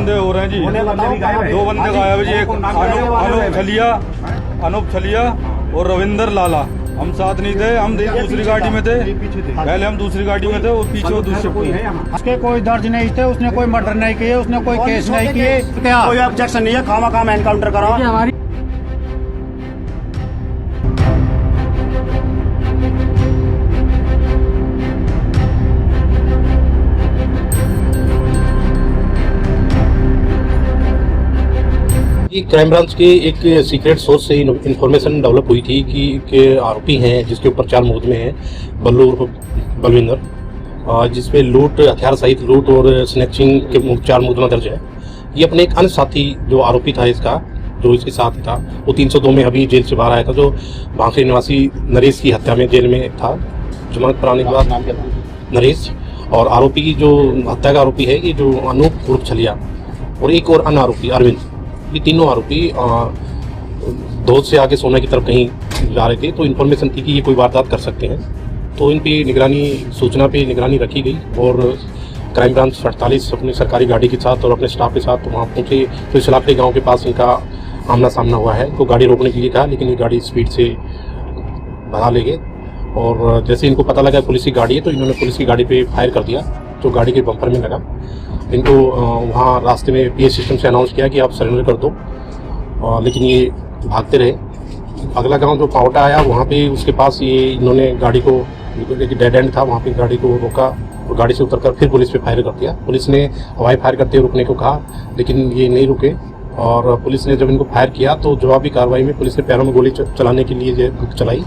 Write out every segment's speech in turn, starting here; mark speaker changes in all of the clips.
Speaker 1: बंदे हो रहे हैं जी, 2 बंदे गायब है जी। एक अनूप छलिया और रविंदर लाला, हम साथ नहीं थे, हम दूसरी गाड़ी में थे। पहले हम दूसरी गाड़ी में थे और पीछे वो दूसरे कोई है।
Speaker 2: उसके कोई दर्ज नहीं थे, उसने कोई मर्डर नहीं किए, उसने कोई केस नहीं किए, क्या
Speaker 3: कोई ऑब्जेक्शन नहीं है, खामा खाम एनकाउंटर करा।
Speaker 2: हमारी
Speaker 4: क्राइम ब्रांच के एक सीक्रेट सोर्स से इंफॉर्मेशन डेवलप हुई थी कि आरोपी हैं जिसके ऊपर 4 मुकदमे हैं, बल्लू उर्फ बलविंदर, जिसमें लूट, हथियार सहित लूट और स्नैचिंग के 4 मुकदमा दर्ज है। ये अपने एक अन्य साथी जो आरोपी था इसका, जो इसके साथ था, वो 302 में अभी जेल से बाहर आया था, जो भांखड़ी निवासी नरेश की हत्या में जेल में था। जमानत पर आने के बाद नरेश, और आरोपी की जो हत्या का आरोपी है ये जो अनूप उर्फ छलिया, और एक और अन्य आरोपी अरविंद, ये तीनों आरोपी धोद से आगे सोने की तरफ कहीं जा रहे थे। तो इन्फॉर्मेशन थी कि ये कोई वारदात कर सकते हैं, तो इन पे सूचना पे निगरानी रखी गई और क्राइम ब्रांच 48 अपनी सरकारी गाड़ी के साथ और अपने स्टाफ के साथ वहाँ पहुँचे। तो इस्लाखड़ी गाँव के पास इनका आमना सामना हुआ है। तो गाड़ी रोकने के लिए कहा, लेकिन ये गाड़ी स्पीड से भगा ले गए और जैसे इनको पता लगा पुलिस की गाड़ी है तो इन्होंने पुलिस की गाड़ी पे फायर कर दिया, जो गाड़ी के बम्पर में लगा। इनको वहाँ रास्ते में पीए सिस्टम से अनाउंस किया कि आप सरेंडर कर दो, लेकिन ये भागते रहे। अगला गांव जो पावटा आया, वहाँ पे उसके पास ये इन्होंने गाड़ी को, एक डेड एंड था, वहाँ पे गाड़ी को रोका और गाड़ी से उतरकर फिर पुलिस पे फायर कर दिया। पुलिस ने हवाई फायर करते हुए रुकने को कहा, लेकिन ये नहीं रुके और पुलिस ने जब इनको फायर किया तो जवाबी कार्रवाई में पुलिस ने पैरों में गोली चलाने के लिए चलाई।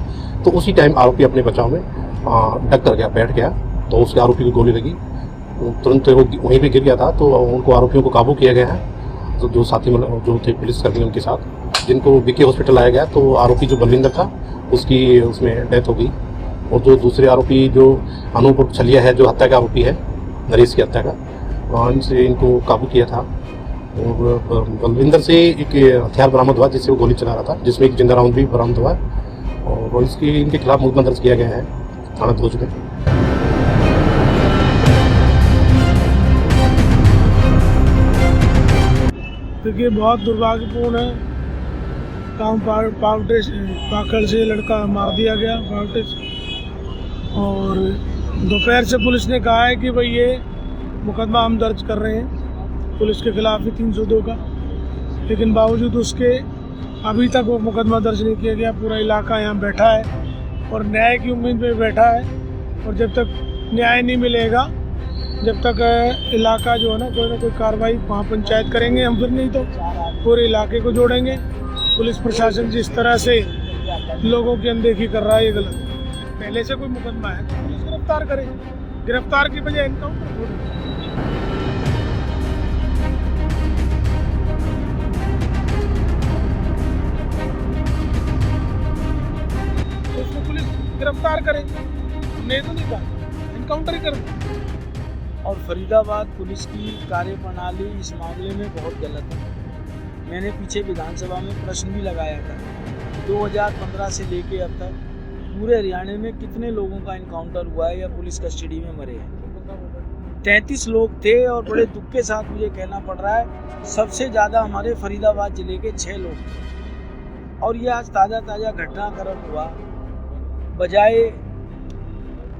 Speaker 4: तो उसी टाइम आरोपी अपने बचाव में डक कर गया, बैठ गया, तो उसके आरोपी को गोली लगी, तुरंत वो वहीं पे गिर गया था। तो उनको आरोपियों को काबू किया गया है, तो जो साथी जो थे पुलिसकर्मी उनके साथ, जिनको बीके हॉस्पिटल लाया गया। तो आरोपी जो बलविंदर था उसकी उसमें डेथ हो गई, और जो दूसरे आरोपी जो अनूप छलिया है, जो हत्या का आरोपी है, नरेश की हत्या का, इनसे इनको काबू किया था। और बलविंदर से एक हथियार बरामद हुआ जिससे वो गोली चला रहा था, जिसमें एक जिंदा राउंड भी बरामद हुआ, और इनके खिलाफ मुकदमा दर्ज किया गया है थाना धोज में।
Speaker 5: देखिए, बहुत दुर्भाग्यपूर्ण है, गाँव पाखड़ से लड़का मार दिया गया पावटे से। और दोपहर से पुलिस ने कहा है कि भाई ये मुकदमा हम दर्ज कर रहे हैं पुलिस के खिलाफ ही 302 का, लेकिन बावजूद उसके अभी तक वो मुकदमा दर्ज नहीं किया गया। पूरा इलाका यहाँ बैठा है और न्याय की उम्मीद में बैठा है, और जब तक न्याय नहीं मिलेगा, जब तक इलाका जो है ना कोई कार्रवाई वहाँ पंचायत करेंगे हम, फिर नहीं तो पूरे इलाके को जोड़ेंगे। पुलिस प्रशासन जिस तरह से लोगों की अनदेखी कर रहा है, ये गलत है। पहले से कोई मुकदमा है तो पुलिस गिरफ्तार करे, गिरफ्तार की बजाय एनकाउंटर थोड़ी। तो उसको पुलिस गिरफ्तार करे, नहीं तो नहीं कहा, एनकाउंटर ही करे।
Speaker 6: और फरीदाबाद पुलिस की कार्यप्रणाली इस मामले में बहुत गलत है। मैंने पीछे विधानसभा में प्रश्न भी लगाया था, 2015 से लेके अब तक पूरे हरियाणा में कितने लोगों का इनकाउंटर हुआ है या पुलिस कस्टडी में मरे हैं। 33 लोग थे, और बड़े दुख के साथ मुझे कहना पड़ रहा है सबसे ज़्यादा हमारे फरीदाबाद जिले के 6 लोग थे। और ये आज ताज़ा घटनाक्रम हुआ, बजाय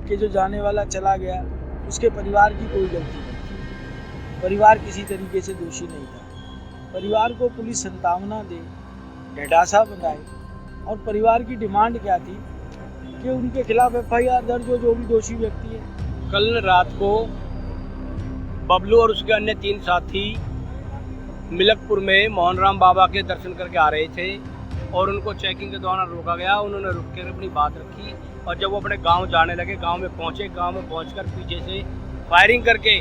Speaker 6: कि जो जाने वाला चला गया उसके परिवार की कोई गलती नहीं थी, परिवार किसी तरीके से दोषी नहीं था। परिवार को पुलिस संतावना दे, ढाढ़सा बनाए, और परिवार की डिमांड क्या थी कि उनके खिलाफ FIR दर्ज हो, जो भी दोषी व्यक्ति है।
Speaker 7: कल रात को बबलू और उसके अन्य 3 साथी मिलकपुर में मोहनराम बाबा के दर्शन करके आ रहे थे, और उनको चेकिंग के दौरान रोका गया। उन्होंने रुक कर अपनी बात रखी, और जब वो अपने गांव जाने लगे, गांव में पहुंचे, गांव में पहुंचकर पीछे से फायरिंग करके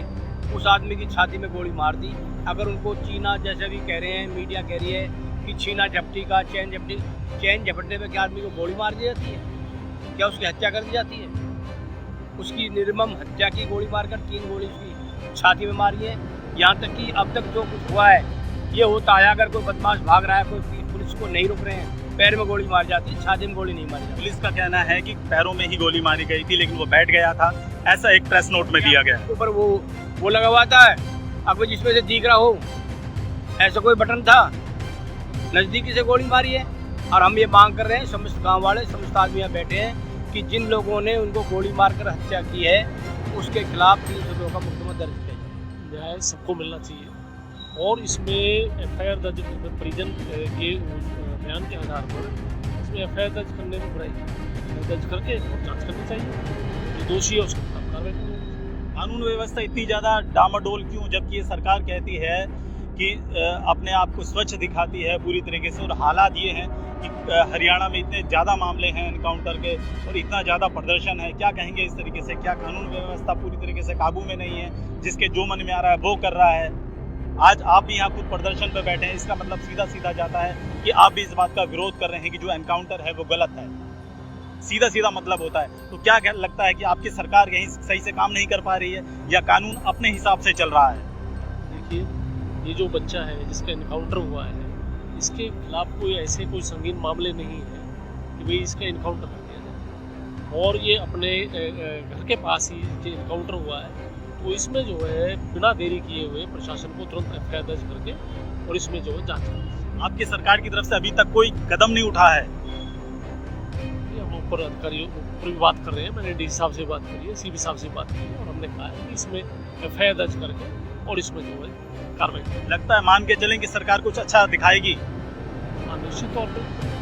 Speaker 7: उस आदमी की छाती में गोली मार दी। अगर उनको चीना, जैसे भी कह रहे हैं, मीडिया कह रही है कि छीना झपटी का चैन झपटने में क्या आदमी को गोली मार दी जाती है? क्या उसकी हत्या कर दी जाती है? उसकी निर्मम हत्या की गोली मारकर 3 गोली उसकी छाती में मारी है। यहाँ तक कि अब तक जो कुछ हुआ है ये होता है, अगर कोई बदमाश भाग रहा है, कोई पुलिस को नहीं रुक रहे हैं, पैर में गोली मार जाती है, छाती में गोली नहीं मारी जाती।
Speaker 8: पुलिस का कहना है कि पैरों में ही गोली मारी गई थी, लेकिन वो बैठ गया था, ऐसा एक प्रेस नोट में दिया गया।
Speaker 7: ऊपर वो लगा हुआ था, अब जिसमें से दिख रहा हो ऐसा कोई बटन था? नज़दीकी से गोली मारी है। और हम ये मांग कर रहे हैं, समस्त गांव वाले, समस्त आदमी यहाँ बैठे हैं, कि जिन लोगों ने उनको गोली मारकर हत्या की है उसके खिलाफ 302 का मुकदमा दर्ज किया जाए।
Speaker 9: न्याय सबको मिलना चाहिए और इसमें एफआईआर दर्ज परिजन के बयान के आधार पर इसमें एफआईआर दर्ज करने में बुराई दर्ज करके और जांच करनी चाहिए। जो दोषी है उसके खिलाफ कार्रवाई करनी चाहिए।
Speaker 8: कानून व्यवस्था इतनी ज़्यादा डामाडोल क्यों, जबकि ये सरकार कहती है कि अपने आप को स्वच्छ दिखाती है पूरी तरीके से। और हालात ये हैं कि हरियाणा में इतने ज़्यादा मामले हैं एनकाउंटर के और इतना ज़्यादा प्रदर्शन है, क्या कहेंगे इस तरीके से? क्या कानून व्यवस्था पूरी तरीके से काबू में नहीं है? जिसके जो मन में आ रहा है वो कर रहा है। आज आप भी यहाँ खुद प्रदर्शन पर बैठे हैं, इसका मतलब सीधा सीधा जाता है कि आप भी इस बात का विरोध कर रहे हैं कि जो एनकाउंटर है वो गलत है। सीधा सीधा मतलब होता है। तो क्या लगता है कि आपकी सरकार यहीं सही से काम नहीं कर पा रही है या कानून अपने हिसाब से चल रहा है?
Speaker 9: देखिए, ये जो बच्चा है जिसका इनकाउंटर हुआ है, इसके खिलाफ कोई संगीन मामले नहीं है कि भाई इसका इनकाउंटर कर दिया जाए। और ये अपने घर के पास ही इनकाउंटर हुआ है, तो इसमें जो है बिना देरी किए हुए प्रशासन को तुरंत एफआईआर दर्ज करके और इसमें जो है जांच करनी।
Speaker 8: आपकी सरकार की तरफ से अभी तक कोई कदम नहीं उठा है?
Speaker 9: हम ऊपर अधिकारियों ऊपर भी बात कर रहे हैं, मैंने डीसी साहब से बात करी है, सीबी साहब से बात करी है और हमने कहा है कि इसमें एफआईआर दर्ज करके और इसमें जो है कार्रवाई।
Speaker 8: लगता है मान के चलें कि सरकार कुछ अच्छा दिखाएगी?
Speaker 9: हाँ, निश्चित तौर पर